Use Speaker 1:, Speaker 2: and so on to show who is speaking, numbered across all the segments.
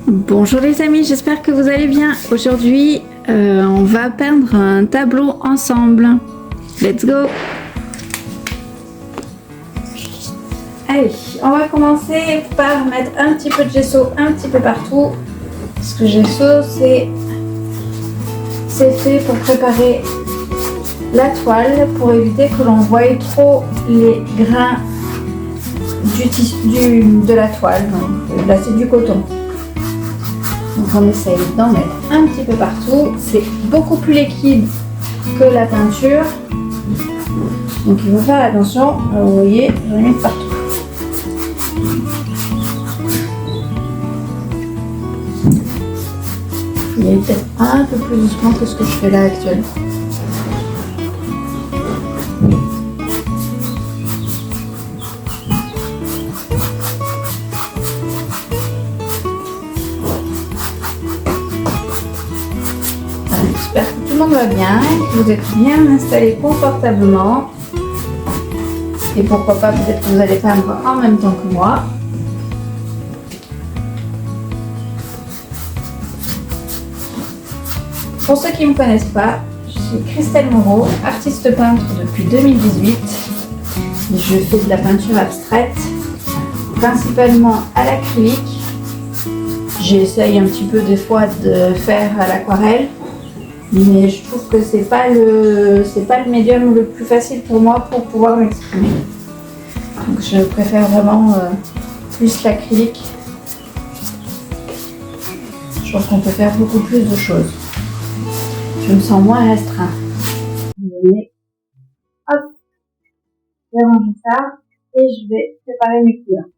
Speaker 1: Bonjour les amis, j'espère que vous allez bien. Aujourd'hui, on va peindre un tableau ensemble. Let's go! Allez, on va commencer par mettre un petit peu de gesso un petit peu partout. Parce que gesso, c'est fait pour préparer la toile, pour éviter que l'on voie trop les grains de la toile. Donc, là, c'est du coton. Donc on essaye d'en mettre un petit peu partout. C'est beaucoup plus liquide que la peinture. Donc il faut faire attention. Alors, vous voyez, j'en ai mis partout. Il y a peut-être un peu plus doucement que ce que je fais là actuellement. J'espère que tout le monde va bien, que vous êtes bien installés confortablement. Et pourquoi pas, peut-être que vous allez peindre en même temps que moi. Pour ceux qui ne me connaissent pas, je suis Christelle Moreau, artiste peintre depuis 2018. Je fais de la peinture abstraite, principalement à l'acrylique. J'essaye un petit peu des fois de faire à l'aquarelle. Mais je trouve que c'est pas le médium le plus facile pour moi pour pouvoir m'exprimer. Donc je préfère vraiment plus l'acrylique. Je pense qu'on peut faire beaucoup plus de choses. Je me sens moins restreint. Hop, je vais ranger ça et je vais préparer mes couleurs.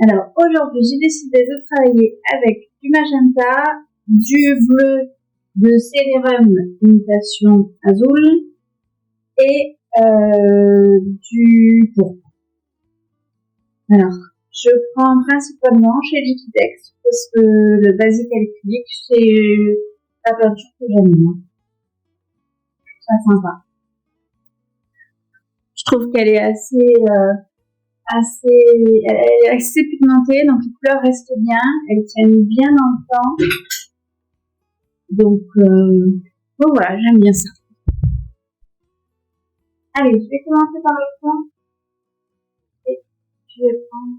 Speaker 1: Alors aujourd'hui, j'ai décidé de travailler avec du magenta, du bleu de Celerum imitation azul et du pourpre. Alors, je prends principalement chez Liquidex parce que le basique acrylique, c'est la peinture que j'aime bien. Je trouve ça sympa. Je trouve qu'elle est elle est assez pigmentée, donc les couleurs restent bien, elles tiennent bien dans le temps. Donc voilà, j'aime bien ça. Allez, je vais commencer par le fond. Et je vais prendre.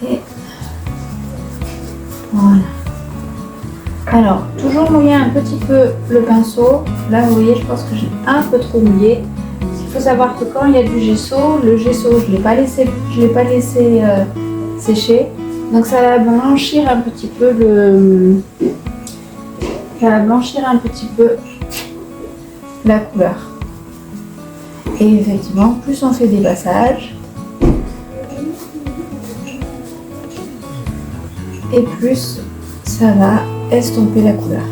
Speaker 1: Et voilà. Alors, toujours mouiller un petit peu le pinceau. Là, vous voyez, je pense que j'ai un peu trop mouillé. Il faut savoir que quand il y a du gesso, le gesso, je ne l'ai pas laissé sécher. Donc ça va blanchir un petit peu la couleur. Et effectivement, plus on fait des passages, et plus ça va estomper la couleur.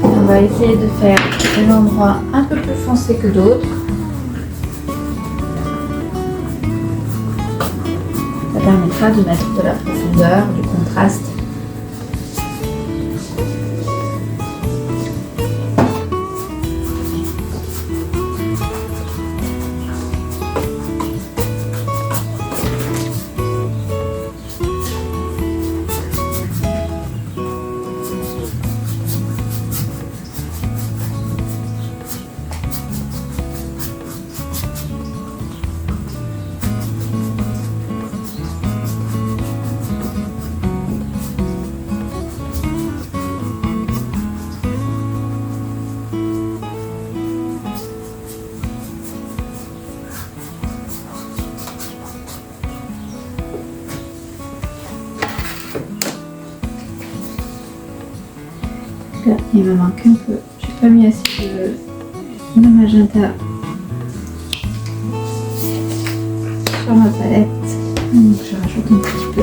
Speaker 1: On va essayer de faire des endroits un peu plus foncés que d'autres. Ça permettra de mettre de la profondeur, du contraste. Là, il me manque un peu. J'ai pas mis assez de magenta sur ma palette. Donc je rajoute un petit peu.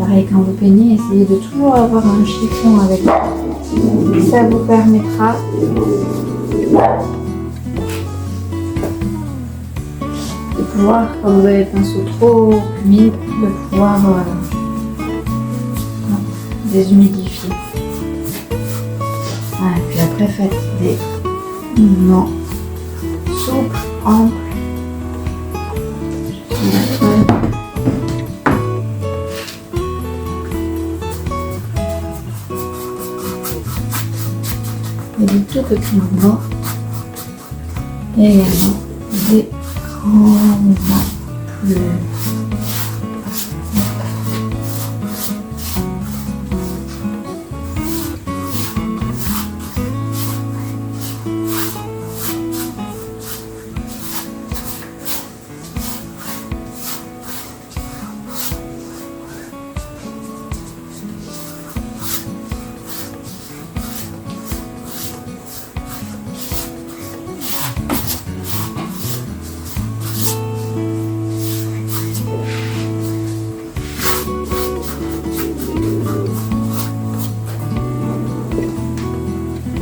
Speaker 1: pareil, quand vous peignez, essayez de toujours avoir un chiffon avec vous. Ça vous permettra de pouvoir, quand vous avez le pinceau trop humide, de pouvoir déshumidifier. Et puis après, faites des mouvements souples, amples. Et des tout petits mouvements. Et également des grands mouvements plus.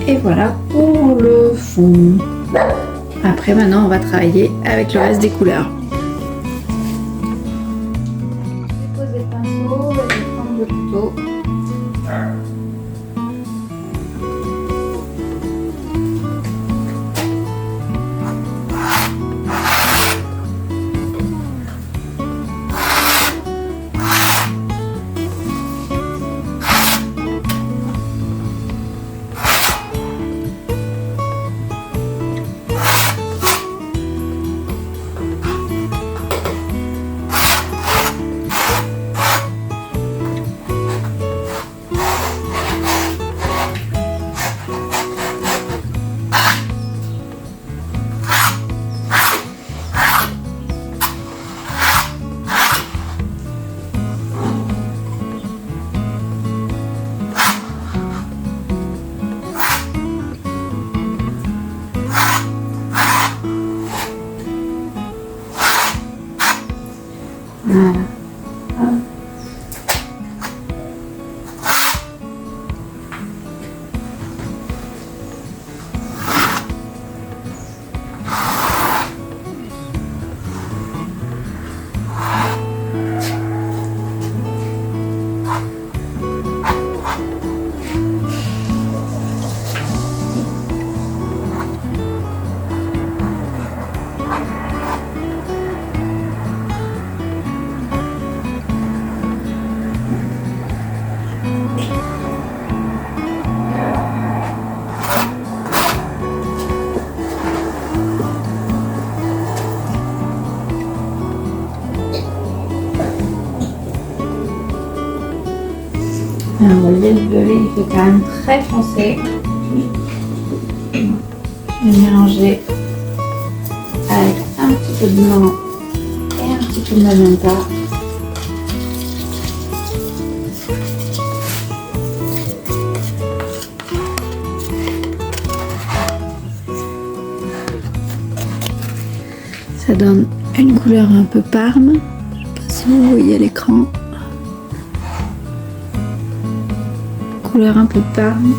Speaker 1: Et voilà pour le fond. Après, maintenant, on va travailler avec le reste des couleurs. Je vais poser le pinceau, je vais prendre le couteau. Voilà. Alors, vous voyez, le violet, il fait quand même très foncé. Je vais mélanger avec un petit peu de blanc et un petit peu de magenta. Ça donne une couleur un peu parme. Je ne sais pas si vous voyez à l'écran. Couleur un peu parme.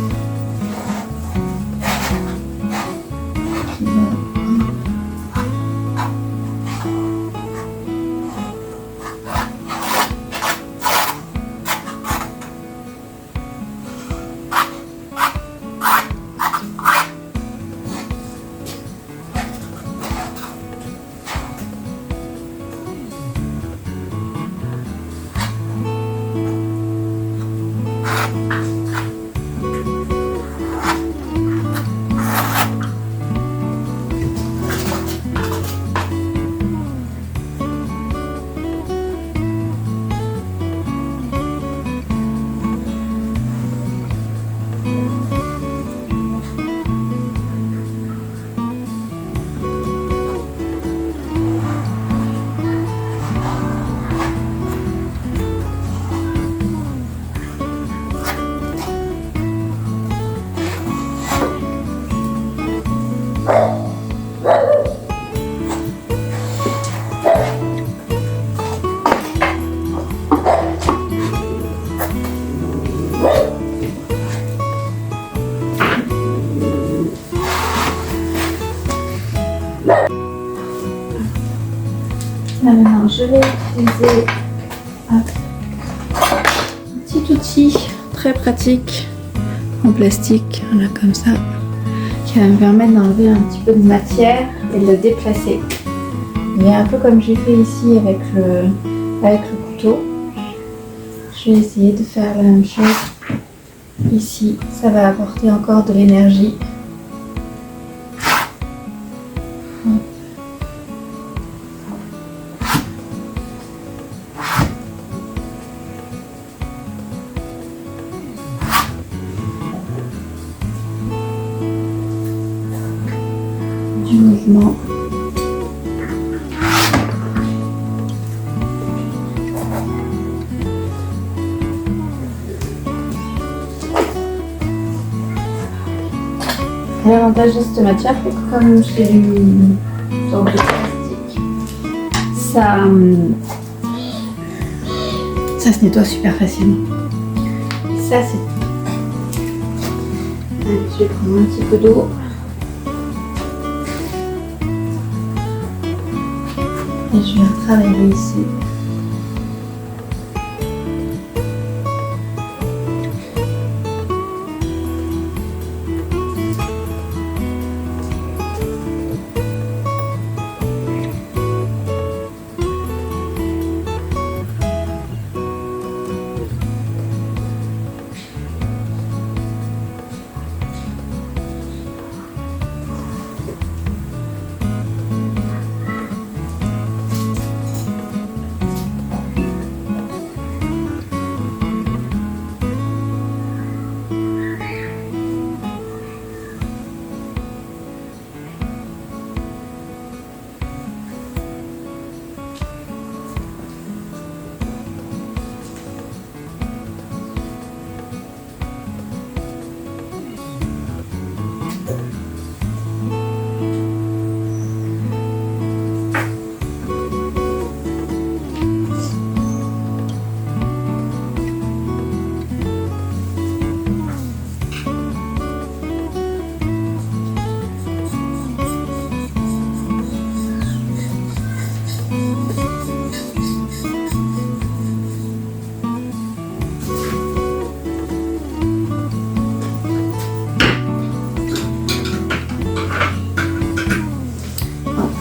Speaker 1: vais utiliser un petit outil très pratique en plastique, voilà, comme ça, qui va me permettre d'enlever un petit peu de matière et de le déplacer. Et un peu comme j'ai fait ici avec le couteau, je vais essayer de faire la même chose ici. Ça va apporter encore de l'énergie. Du mouvement. L'avantage de cette matière, c'est que comme c'est une sorte de plastique, ça se nettoie super facilement. Et ça, c'est... Allez, je vais prendre un petit peu d'eau. Et je vais retravailler ici.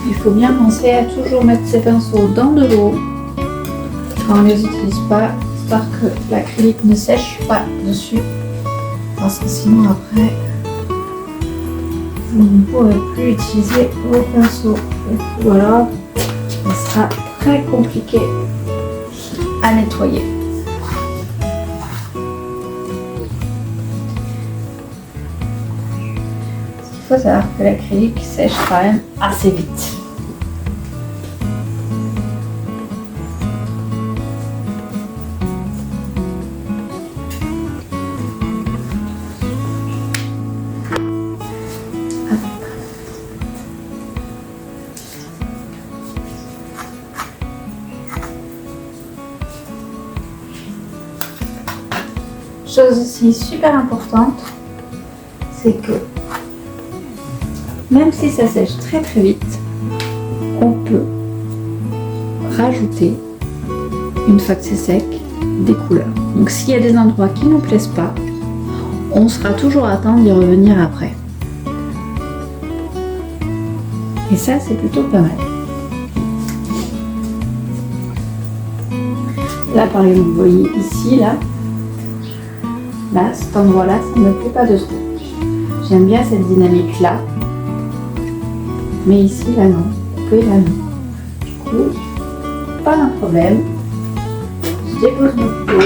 Speaker 1: Il faut bien penser à toujours mettre ses pinceaux dans de l'eau quand on ne les utilise pas, histoire que l'acrylique ne sèche pas dessus, parce que sinon après vous ne pourrez plus utiliser vos pinceaux, ou alors ça sera très compliqué à nettoyer. Il faut savoir que l'acrylique sèche quand même assez vite. Chose aussi super importante, c'est que même si ça sèche très très vite, on peut rajouter, une fois que c'est sec, des couleurs. Donc s'il y a des endroits qui ne nous plaisent pas, on sera toujours à temps d'y revenir après. Et ça, c'est plutôt pas mal. Là par exemple, vous voyez ici, là, cet endroit-là, ça ne me plaît pas de trop. J'aime bien cette dynamique-là. Mais ici, là, non. Et là, non. Du coup, pas un problème. Je dépose mon couteau.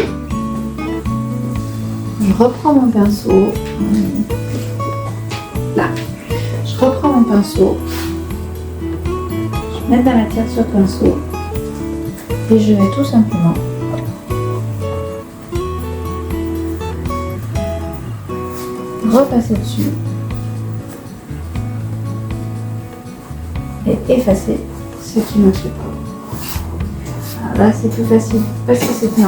Speaker 1: Je reprends mon pinceau. Là. Je reprends mon pinceau. Je mets de la matière sur le pinceau. Et je vais tout simplement repasser dessus et effacer ce qui ne me plaît pas. Alors là c'est plus facile parce que c'était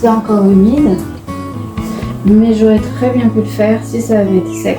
Speaker 1: encore humide, mais j'aurais très bien pu le faire si ça avait été sec.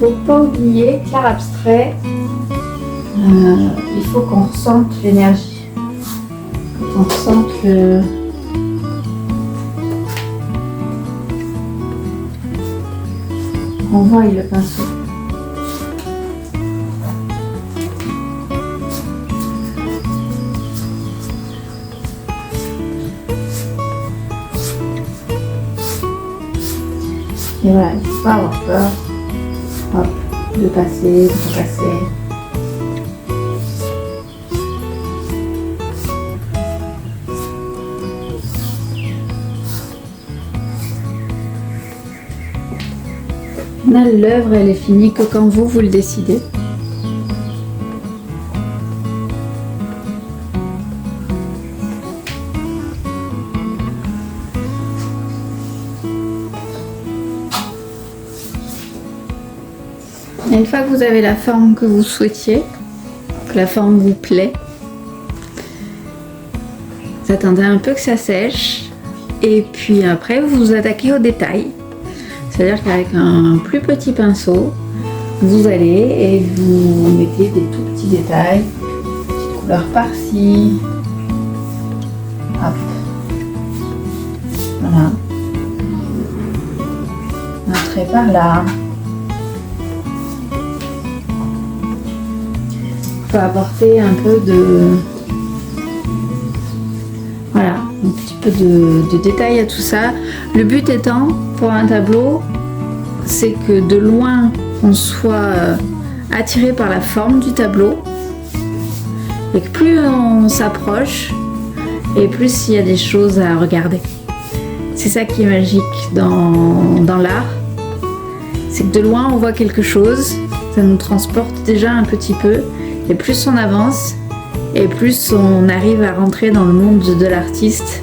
Speaker 1: faut pas oublier que l'art abstrait, il faut qu'on ressente l'énergie, qu'on ressente on voit le pinceau. Et voilà, il ne faut pas avoir peur. Hop, de passer, de repasser. Au final, l'œuvre, elle est finie que quand vous le décidez. Et une fois que vous avez la forme que vous souhaitiez, que la forme vous plaît, vous attendez un peu que ça sèche et puis après vous vous attaquez aux détails. C'est-à-dire qu'avec un plus petit pinceau, vous allez et vous mettez des tout petits détails, petite couleur par-ci, hop, voilà, un trait par là. Il faut apporter un peu de, voilà, un petit peu de détail à tout ça. Le but étant, pour un tableau, c'est que de loin, on soit attiré par la forme du tableau et que plus on s'approche et plus il y a des choses à regarder. C'est ça qui est magique dans l'art, c'est que de loin on voit quelque chose, ça nous transporte déjà un petit peu et plus on avance et plus on arrive à rentrer dans le monde de l'artiste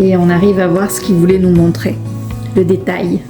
Speaker 1: et on arrive à voir ce qu'il voulait nous montrer, le détail.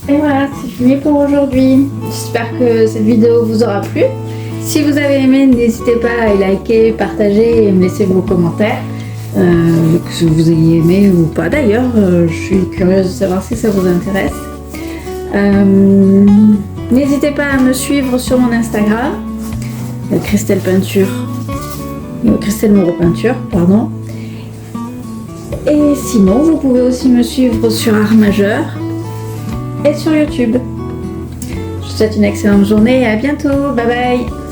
Speaker 1: Et voilà, c'est fini pour aujourd'hui. J'espère que cette vidéo vous aura plu. Si vous avez aimé, n'hésitez pas à liker, partager et me laisser vos commentaires. Que vous ayez aimé ou pas d'ailleurs, je suis curieuse de savoir si ça vous intéresse. N'hésitez pas à me suivre sur mon Instagram, Christelle Moreau Peinture, pardon. Et sinon, vous pouvez aussi me suivre sur Art Majeur et sur YouTube. Je vous souhaite une excellente journée et à bientôt. Bye bye.